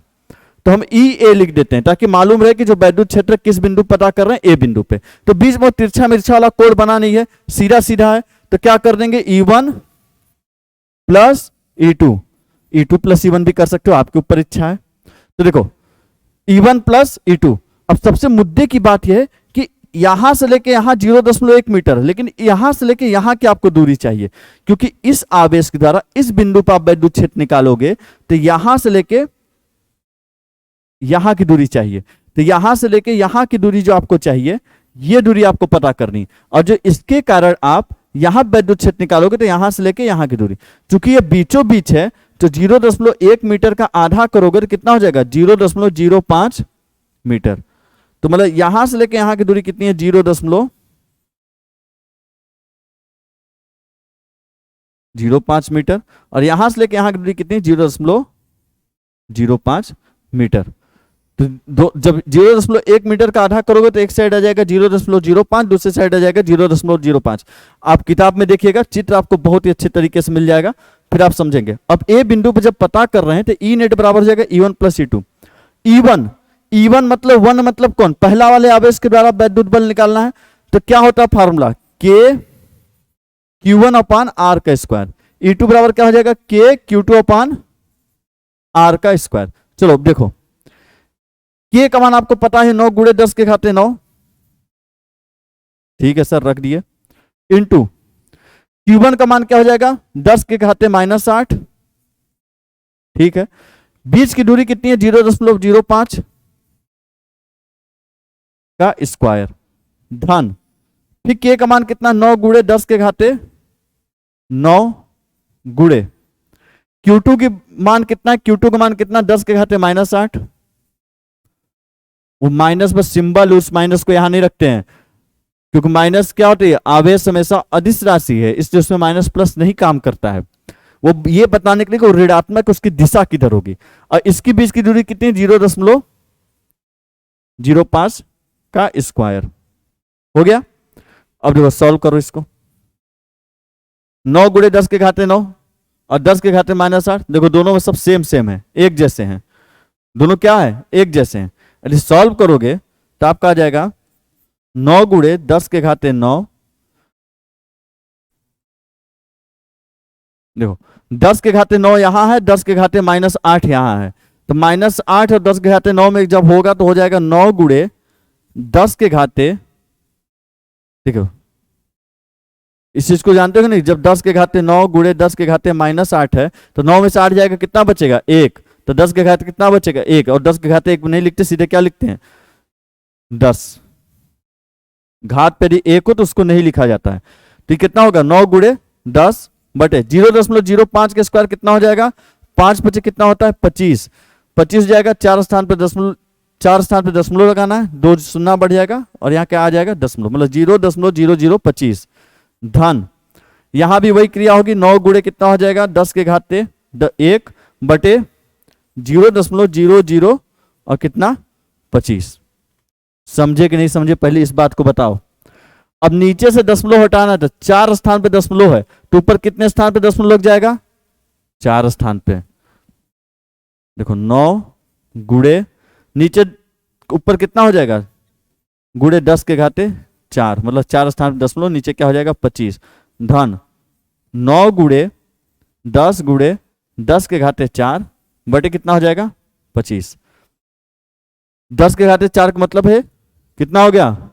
तो हम E A लिख देते हैं ताकि मालूम रहे कि जो वैद्युत क्षेत्र किस बिंदु पता कर रहे हैं, ए बिंदु पे। तो बीच में तिरछा मिर्छा वाला कोण बना नहीं है, सीधा सीधा है। तो क्या कर देंगे, E1 plus E2, E2 plus E1 भी कर सकते हो, आपके ऊपर इच्छा है। तो देखो E1 प्लस E2। अब सबसे मुद्दे की बात यह है कि यहां से लेके यहां 0.1 मीटर, लेकिन यहां से लेके यहां की आपको दूरी चाहिए, क्योंकि इस आवेश के द्वारा इस बिंदु पर आप वैद्युत क्षेत्र निकालोगे, तो यहां से लेके यहां की दूरी चाहिए। तो यहां से लेके यहां की दूरी जो आपको चाहिए, ये दूरी आपको पता करनी। और जो इसके कारण आप यहां वैद्युत क्षेत्र निकालोगे, तो यहां से लेके यहां की दूरी, चूंकि ये बीचों बीच है, तो 0.1 मीटर का आधा करोगे तो कितना हो जाएगा, 0.05 मीटर। तो मतलब यहां से लेके यहां की दूरी कितनी है, 0.05 मीटर, और यहां से लेके यहां की दूरी कितनी है, 0.05 मीटर। तो जब 0.1 मीटर का आधा करोगे तो एक साइड आ जाएगा 0.05, दूसरी साइड आ जाएगा 0.05। आप किताब में देखिएगा, चित्र आपको बहुत ही अच्छे तरीके से मिल जाएगा, फिर आप समझेंगे। अब ए बिंदु पर जब पता कर रहे हैं तो E नेट बराबर हो जाएगा E1 प्लस E2। E1 मतलब 1 मतलब कौन, पहला वाले आवेश के द्वारा वैद्युत बल निकालना है। तो क्या होता है फॉर्मूला, K Q1 अपान R का स्क्वायर। E2 बराबर क्या हो जाएगा, K Q2 अपान R का स्क्वायर। चलो देखो K का मान आपको पता है 9 गुणे 10 के घाते 9, ठीक है सर रख दिए, इंटू Q1 का मान क्या हो जाएगा, 10 के घाते -8, ठीक है। बीच की दूरी कितनी है, 0.05 का स्क्वायर, धन। फिर K का मान कितना, 9 गुणे 10 के घाते 9 गुणे Q2 की मान कितना है, Q2 का मान कितना, 10 के घाते -8। वो माइनस बस सिंबल, उस माइनस को यहां नहीं रखते हैं, क्योंकि माइनस क्या होती है, आवेश हमेशा अदिश राशि है, इसलिए उसमें माइनस प्लस नहीं काम करता है। वो ये बताने के लिए कि ऋणात्मक उसकी दिशा किधर होगी। और इसकी बीच की दूरी कितनी, 0.05 का स्क्वायर हो गया। अब देखो सॉल्व करो इसको, 9 गुणे 10 के घाते 9 और 10 के घाते -8। देखो दोनों में सब सेम सेम है, एक जैसे हैं, दोनों क्या है, एक जैसे हैं। यदि सॉल्व करोगे तो आपका आ जाएगा 9 गुणे 10 के घाते 9, देखो 10 के घाते 9 यहां है, 10 के घाते -8 यहां है, तो -8 और 10 के घाते 9 में जब होगा तो हो जाएगा 9 गुणे 10 के घाते, देखो इस चीज को जानते हो नहीं, जब 10 के घाते 9 गुणे 10 के घाते -8 है तो 9 में से 8 जाएगा, कितना बचेगा 1, तो 10 के घाते कितना बचेगा 1, और 10 के घाते 1 नहीं लिखते, सीधे क्या लिखते हैं 10। घात पे यदि 1 हो तो उसको नहीं लिखा जाता है। तो कितना होगा 9 गुणे 10 बटे 0.05 के स्क्वायर कितना हो जाएगा 5 बचे कितना होता है 25, 25 जाएगा, 4 स्थान पे दशमलव लगाना है, 2 शून्य बढ़ जाएगा और यहाँ क्या आ जाएगा दशमलव, मतलब 0.0025 धन। यहां भी वही क्रिया होगी, 9 गुणे कितना हो जाएगा 10 के घाते 1 बटे 0.00 और कितना 25। समझे कि नहीं समझे पहले इस बात को बताओ। अब नीचे से दशमलव हटाना है तो 4 स्थान पे दशमलव है तो ऊपर कितने स्थान पे दशमलव लग जाएगा 4 स्थान पे। देखो 9 गुणे नीचे ऊपर कितना हो जाएगा गुणे 10 के घाते 4, मतलब 4 स्थान पे दशमलव, नीचे क्या हो जाएगा 25 धन 9 गुणे 10 के घाते 4 बटे कितना हो जाएगा 25। 10 के घाते 4 का मतलब है कितना हो गया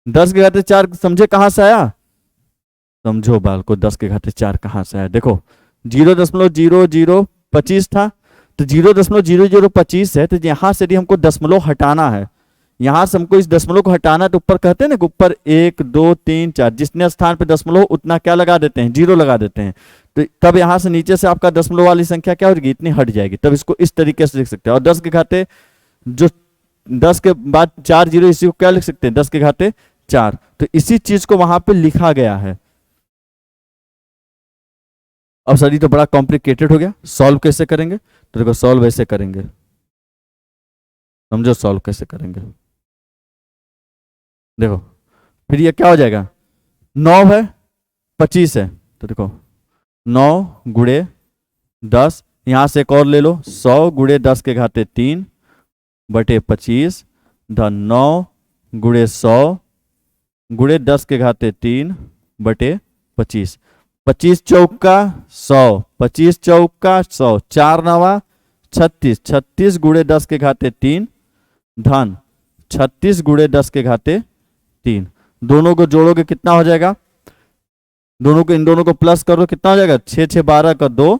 10 के घाते 4, समझे कहां से आया, समझो बाल को 10 के घाते 4 कहां से आया। देखो 0.0025 था तो 0.0025 है, तो यहां से यदि हमको दशमलव हटाना है, यहां से हमको इस दशमलव को हटाना, तो ऊपर कहते हैं ना ऊपर 1 2 3 4 जितने स्थान पे दशमलव उतना क्या लगा देते हैं 0 लगा देते हैं, तो तब यहां से नीचे से आपका दशमलव वाली संख्या क्या होगी इतनी हट जाएगी, तब इसको इस तरीके से लिख सकते हैं। और 10 के घाते जो 10 के बाद 4 0, इसी को क्या लिख सकते हैं 10 के घाते 4, तो इसी चीज को वहां पे लिखा गया है। अब सर ये तो बड़ा कॉम्प्लिकेटेड हो गया, सॉल्व कैसे करेंगे, तो देखो सॉल्व ऐसे करेंगे, समझो सॉल्व कैसे करेंगे। देखो फिर ये क्या हो जाएगा 9 है 25 है, तो देखो 9 गुणे 10, यहां से एक और ले लो 100 गुणे 10 के घाते 3 बटे 25 धन 9 गुणे 100 गुणे 10 के घाते 3 बटे 25, 25 चौका 100, 25 चौका 100, 4 9 36, 36 गुणे 10 के घाते 3 धन 36 गुणे 10 के घाते 3, दोनों को जोड़ोगे कितना हो जाएगा, दोनों को इन दोनों को प्लस करो कितना हो जाएगा 6 6 12 का 2,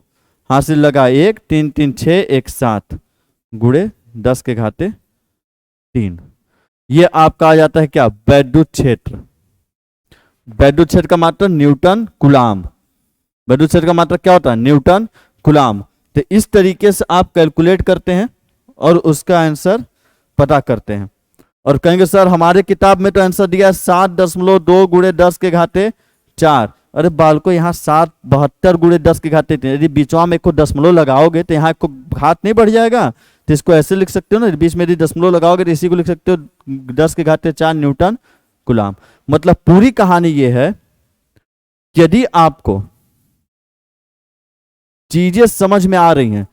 हासिल लगा 1 3 3 6 1 7 गुणे 10 के घाते 3। ये आपका आ जाता है क्या वैद्युत क्षेत्र। वैद्युत क्षेत्र का मात्रा न्यूटन कूलाम, वैद्युत क्षेत्र का मात्रा क्या होता है न्यूटन कूलाम। तो इस तरीके से आप कैलकुलेट करते हैं और उसका आंसर पता करते हैं। और कहेंगे सर हमारे किताब में तो आंसर दिया है 7.2 गुणे 10 के घाते 4, अरे बालको यहाँ 7.72 गुणे 10 के घाते 3, यदि बीचवा में एक को दशमलव लगाओगे तो यहाँ को घात नहीं बढ़ जाएगा, तो इसको ऐसे लिख सकते हो ना, बीच में यदि दशमलव लगाओगे तो इसी को लिख सकते हो 10 के घाते 4 न्यूटन कूलाम। मतलब पूरी कहानी ये है यदि आपको चीजें समझ में आ रही हैं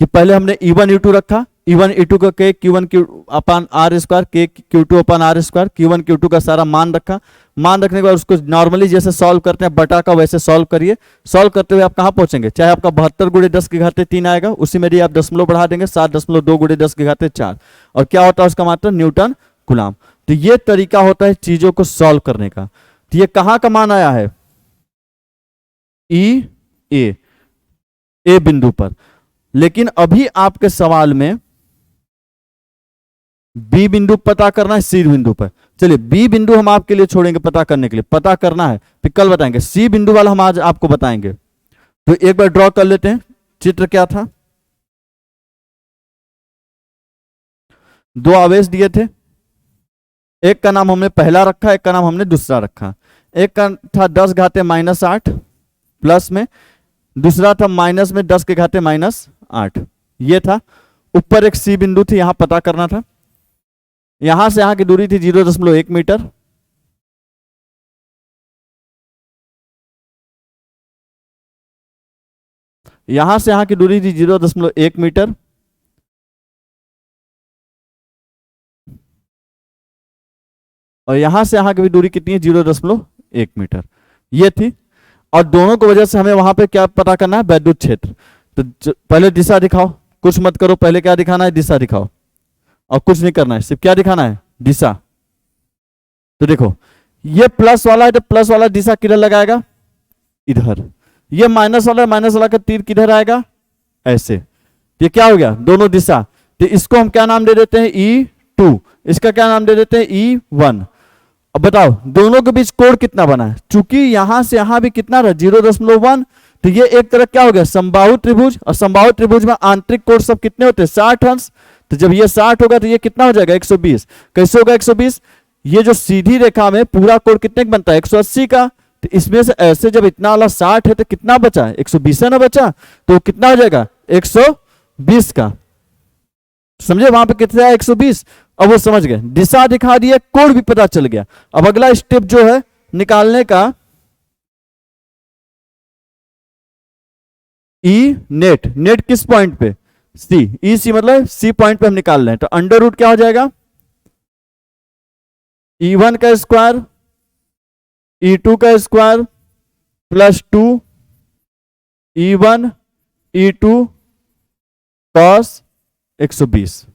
कि पहले हमने E1 E2 रखा, E1 E2 का के Q1 Q अपन R स्क्वायर, के Q2 अपन R स्क्वायर, Q1 Q2 का सारा मान रखा, मान रखने के बाद उसको नॉर्मली जैसे सॉल्व करते हैं बटा का वैसे सॉल्व करिए। सॉल्व करते हुए आप कहां पहुंचेंगे, चाहे आपका 72 गुणे 10 के घाते 3 आएगा, उसी में आप दशमलव बढ़ा देंगे 7.2 गुणे 10 के घाते 4, और क्या होता है उसका मात्रा न्यूटन कूलाम। तो ये तरीका होता है चीजों को सॉल्व करने का। तो ये कहां का मान आया है ए बिंदु पर, लेकिन अभी आपके सवाल में बी बिंदु पता करना है सी बिंदु पर। चलिए बी बिंदु हम आपके लिए छोड़ेंगे पता करने के लिए, पता करना है फिर कल बताएंगे। सी बिंदु वाला हम आज आपको बताएंगे। तो एक बार ड्रॉ कर लेते हैं, चित्र क्या था, 2 आवेश दिए थे, एक का नाम हमने पहला रखा, एक का नाम हमने दूसरा रखा। एक का था 10 घाते -8 प्लस में, दूसरा था माइनस में 10 के घाते -8, ये था। ऊपर एक सी बिंदु थी, यहां पता करना था। यहां से यहां की दूरी थी 0.1 मीटर, यहां से यहां की दूरी थी 0.1 मीटर, और यहां से यहां की भी दूरी कितनी है 0.1 मीटर, ये थी। और दोनों की वजह से हमें वहां पे क्या पता करना है वैद्युत क्षेत्र। तो पहले दिशा दिखाओ, कुछ मत करो, पहले क्या दिखाना है, दिशा दिखाओ, और कुछ नहीं करना है, सिर्फ क्या दिखाना है, दिशा। तो देखो ये प्लस वाला है तो प्लस वाला दिशा किधर लगाएगा, इधर। ये माइनस वाला का तीर किधर आएगा, ऐसे। ये क्या हो गया, दोनों दिशा। तो इसको हम क्या नाम दे देते हैं, E2, इसका क्या नाम दे देते हैं, E1। अब बताओ दोनों के बीच कोण कितना बना है, चूंकि यहां से यहां भी कितना रहा, 0.1, तो ये एक तरह क्या हो गया, समबाहु त्रिभुज, और समबाहु त्रिभुज में आंतरिक कोण सब कितने होते हैं, 60 अंश। तो जब ये 60 होगा तो ये कितना हो जाएगा, 120। कैसे होगा 120, ये जो सीधी रेखा में पूरा कोण कितने का बनता है, 180 का। तो इसमें से ऐसे जब इतना वाला 60 है तो कितना बचा, 120 है ना बचा, तो कितना हो जाएगा, 120 का। समझे, वहां पे कितना है, 120। अब वो समझ गए, दिशा दिखा दिया, कोण भी पता चल गया। अब अगला स्टेप जो है निकालने का, ई नेट, नेट किस पॉइंट पे, सी, ई सी मतलब सी पॉइंट पे हम निकाल रहे हैं। तो अंडर रूट क्या हो जाएगा, E1 का स्क्वायर E2 का square plus 2 E1 E2 cos 120।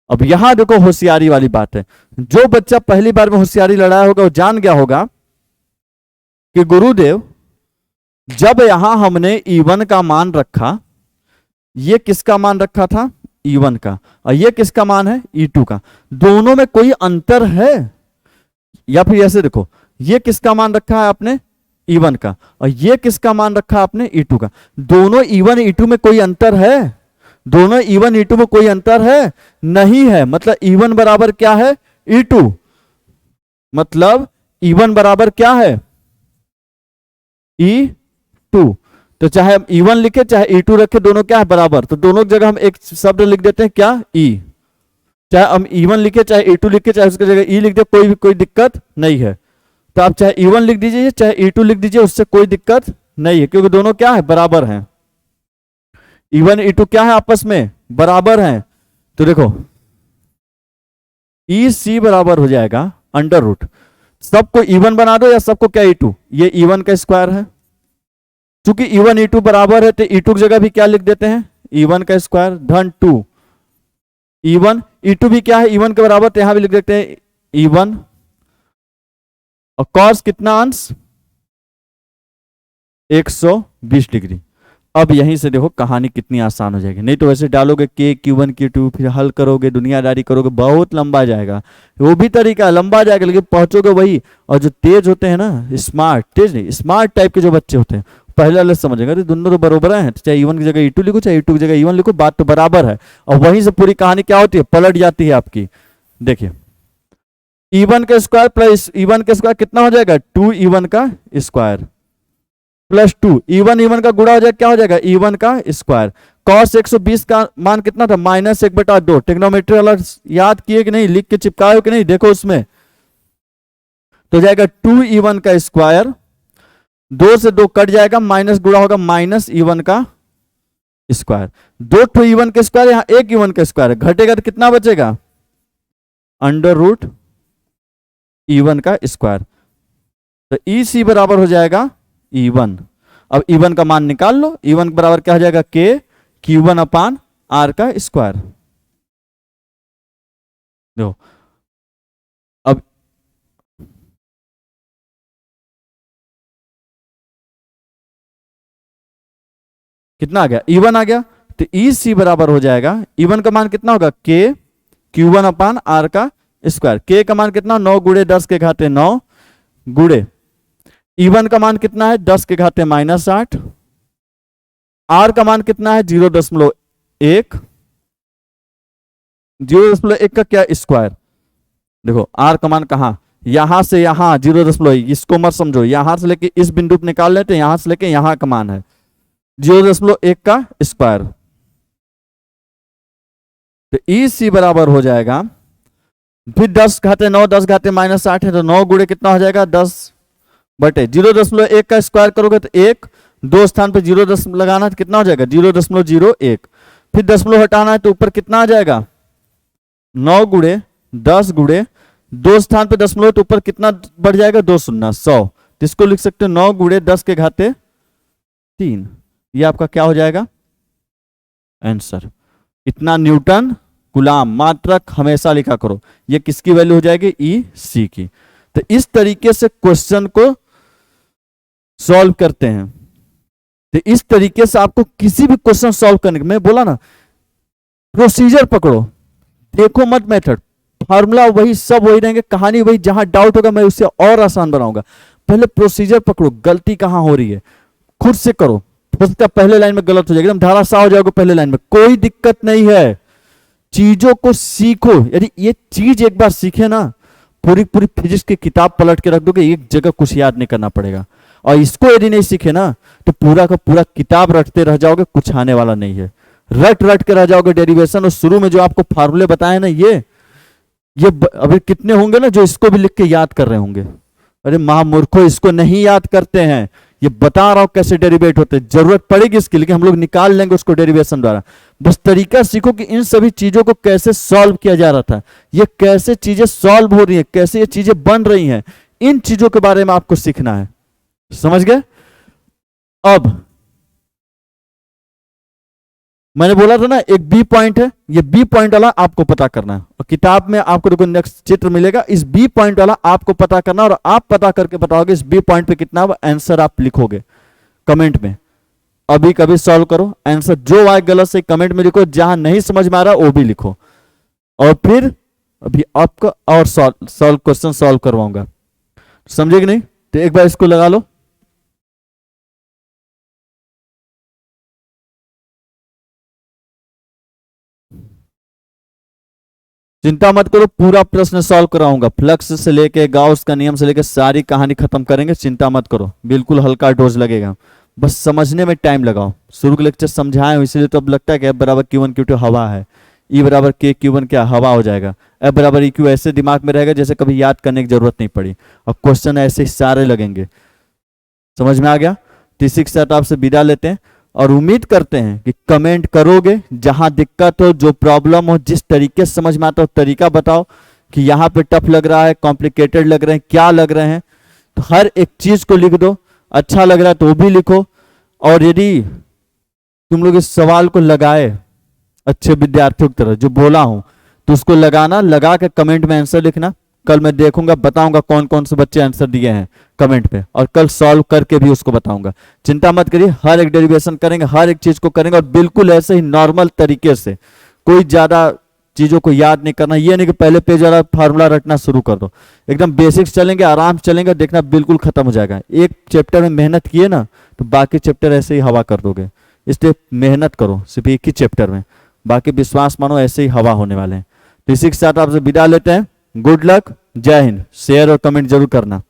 अब यहां देखो होशियारी वाली बात है, जो बच्चा पहली बार में होशियारी लड़ाया होगा वो जान गया होगा कि गुरुदेव जब यहां हमने E1 का मान रखा, ये किसका मान रखा था, E1 का, और ये किसका मान है, E2 का, दोनों में कोई अंतर है। या फिर ऐसे देखो, ये किसका मान रखा है आपने, E1 का, और ये किसका मान रखा है आपने, E2 का, दोनों E1 E2 में कोई अंतर है, दोनों E1 E2 में कोई अंतर है, नहीं है। मतलब E1 बराबर क्या है, E2, मतलब E1 बराबर क्या है, E2। तो चाहे हम E1 लिखे चाहे E2 रखे, दोनों क्या है, बराबर। तो दोनों जगह हम एक शब्द लिख देते हैं, क्या, E। चाहे हम E1 लिखे चाहे E2 लिखे, चाहे उसकी जगह E लिख दे, कोई दिक्कत नहीं है। तो आप चाहे E1 लिख दीजिए चाहे E2 लिख दीजिए, उससे कोई दिक्कत नहीं है, क्योंकि दोनों क्या है, बराबर हैं। E1 E2 क्या है, आपस में बराबर हैं। तो देखो EC बराबर हो जाएगा अंडर रूट, सबको E1 बना दो या सबको क्या, E2, ये E1 का स्क्वायर है। चूंकि E1 E2 बराबर है तो E2 की जगह भी क्या लिख देते हैं, E1 का स्क्वायर धन 2 E1, E2 भी क्या है, E1 के बराबर, तो यहां भी लिख देते हैं E1, और cos कितना अंश, 120 डिग्री। अब यहीं से देखो कहानी कितनी आसान हो जाएगी, नहीं तो वैसे डालोगे के Q1 Q2 फिर हल करोगे, दुनियादारी करोगे, बहुत लंबा जाएगा। वो भी तरीका लंबा जाएगा लेकिन पहुंचोगे वही। और जो तेज होते हैं ना, स्मार्ट, तेज नहीं स्मार्ट टाइप के जो बच्चे होते हैं, पहले वाले समझेंगे अरे दोनों तो बराबर हैं, चाहे E1 की जगह E2 लिखो चाहे E2 की जगह E1 लिखो, बात तो बराबर है। और वहीं से पूरी कहानी क्या होती है, पलट जाती है आपकी। देखिए E1 का स्क्वायर प्लस E1 का स्क्वायर कितना हो जाएगा, 2 E1 का स्क्वायर प्लस 2 E1 का गुणा हो जाएगा, क्या हो जाएगा, E1 का स्क्वायर। cos 120 का मान कितना था, -1/2। टेक्नोमेट्री वाला याद किए कि नहीं, लिख के चिपकाए कि नहीं, देखो उसमें तो जाएगा 2 E1 का स्क्वायर, 2 से 2 कट जाएगा, माइनस गुणा होगा -E1 का स्क्वायर। 2 E1 का स्क्वायर, यहां 1 E1 का स्क्वायर घटेगा तो कितना बचेगा, अंडर रूट E1 का स्क्वायर। तो EC बराबर हो जाएगा E1। अब E1 का मान निकाल लो, E1 बराबर क्या हो जाएगा, K Q1 अपान R का स्क्वायर। देखो अब कितना आ गया, E1 आ गया। तो EC बराबर हो जाएगा, E1 का मान कितना होगा, K Q1 अपान R का स्क्वायर। K का मान कितना, 9 गुणे 10 के घाते 9 गुणे E1 का मान कितना है, 10 के घाते -8। R का मान कितना है, 0.1, 0.1 का क्या स्क्वायर। देखो R का मान कहां, यहां से यहां 0.1, इसको मत समझो, यहां से लेके इस बिंदु पे निकाल लेते हैं, यहां से लेके यहां का मान है 0.1 का स्क्वायर। तो EC बराबर हो जाएगा, फिर 10 घाते 9, 10 घाते -8 है, तो 9 गुणे कितना हो जाएगा, 10 बटे 0.1 का स्क्वायर करोगे तो 1, 2 स्थान पे 0 लगाना तो कितना हो जाएगा, 0.01। फिर दशमलव हटाना है तो ऊपर कितना आ जाएगा, 9 गुणे 10 गुणे 2 स्थान पे दशमलव तो ऊपर कितना बढ़ जाएगा, 2 शून्य 100। तो इसको लिख सकते हो 9 गुणे 10 के घाते 3। ये आपका क्या हो जाएगा, आंसर। इतना न्यूटन कूलाम मात्रक हमेशा लिखा करो। ये किसकी वैल्यू हो जाएगी? ई सी की। तो इस तरीके से क्वेश्चन को सॉल्व करते हैं। तो इस तरीके से आपको किसी भी क्वेश्चन सॉल्व करने के, मैं बोला ना, प्रोसीजर पकड़ो, देखो मत मेथड, फार्मूला वही, सब वही रहेंगे, कहानी वही, जहां डाउट होगा मैं उससे और आसान बनाऊंगा। पहले प्रोसीजर पकड़ो, गलती कहां हो रही है खुद से करो। हो सकता है पहले लाइन में गलत हो जाएगा, एकदम धारासाव हो जाएगा पहले लाइन में, कोई दिक्कत नहीं है। चीजों को सीखो, यदि ये चीज एक बार सीखे ना, पूरी पूरी फिजिक्स की किताब पलट के रख दोगे, एक जगह कुछ याद नहीं करना पड़ेगा। और इसको यदि नहीं सीखे ना तो पूरा का पूरा किताब रटते रह जाओगे, कुछ आने वाला नहीं है। रट रट के रह जाओगे डेरिवेशन, और शुरू में जो आपको फार्मूले बताए ना, ये अभी कितने होंगे ना जो इसको भी लिख के याद कर रहे होंगे। अरे महामूर्खों, इसको नहीं याद करते हैं, ये बता रहा हूं कैसे डेरिवेट होते हैं। जरूरत पड़ेगी इसकी, लेकिन हम लोग निकाल लेंगे उसको डेरिवेशन द्वारा। बस तरीका सीखो कि इन सभी चीजों को कैसे सॉल्व किया जा रहा था, ये कैसे चीजें सॉल्व हो रही है, कैसे ये चीजें बन रही हैं, इन चीजों के बारे में आपको सीखना है। समझ गए? अब मैंने बोला था ना एक बी पॉइंट है, ये बी पॉइंट वाला आपको पता करना है। और किताब में आपको देखो नेक्स्ट चित्र मिलेगा, इस बी पॉइंट वाला आपको पता करना, और आप पता करके बताओगे इस बी पॉइंट पे कितना आंसर आप लिखोगे कमेंट में। अभी कभी सॉल्व करो, आंसर जो आए गलत से कमेंट में लिखो, जहां नहीं समझ में आ रहा वो भी लिखो, और फिर अभी आपको और सॉल्व क्वेश्चन सॉल्व करवाऊंगा। समझे कि नहीं? तो एक बार इसको लगा लो। चिंता मत करो, पूरा प्रश्न सॉल्व कराऊंगा, फ्लक्स से लेके गाउस का नियम से लेके सारी कहानी खत्म करेंगे। चिंता मत करो, बिल्कुल हल्का डोज लगेगा, बस समझने में टाइम लगाओ। शुरू के लेक्चर समझाए हो, इसलिए तो अब लगता है कि F बराबर Q1 Q2 हवा है, E बराबर K Q1 क्या हवा हो जाएगा, F बराबर EQ ऐसे दिमाग में रहेगा जैसे कभी याद करने की जरूरत नहीं पड़ी, और क्वेश्चन ऐसे ही सारे लगेंगे। समझ में आ गया? तो इसी के साथ आपसे विदा लेते हैं, और उम्मीद करते हैं कि कमेंट करोगे, जहां दिक्कत हो, जो प्रॉब्लम हो, जिस तरीके से समझ में आता हो तरीका बताओ कि यहाँ पे टफ लग रहा है, कॉम्प्लिकेटेड लग रहे हैं, क्या लग रहे हैं, तो हर एक चीज को लिख दो। अच्छा लग रहा है तो वो भी लिखो, और यदि तुम लोग इस सवाल को लगाए अच्छे विद्यार्थियों की तरह जो बोला हूं, तो उसको लगाना, लगा के कमेंट में आंसर लिखना। कल मैं देखूंगा, बताऊंगा कौन कौन से बच्चे आंसर दिए हैं कमेंट पे, और कल सॉल्व करके भी उसको बताऊंगा। चिंता मत करिए, हर एक डेरिवेशन करेंगे, हर एक चीज को करेंगे, और बिल्कुल ऐसे ही नॉर्मल तरीके से, कोई ज्यादा चीजों को याद नहीं करना। ये नहीं कि पहले पेज वाला फार्मूला रटना शुरू कर दो, एकदम बेसिक्स चलेंगे, आराम से चलेंगे, देखना बिल्कुल खत्म हो जाएगा। एक चैप्टर में मेहनत किए ना तो बाकी चैप्टर ऐसे ही हवा कर दोगे, इसलिए मेहनत करो सिर्फ एक ही चैप्टर में, बाकी विश्वास मानो ऐसे ही हवा होने वाले हैं। तो इसी के साथ आपसे विदा लेते हैं। गुड लक, जय हिंद। शेयर और कमेंट जरूर करना।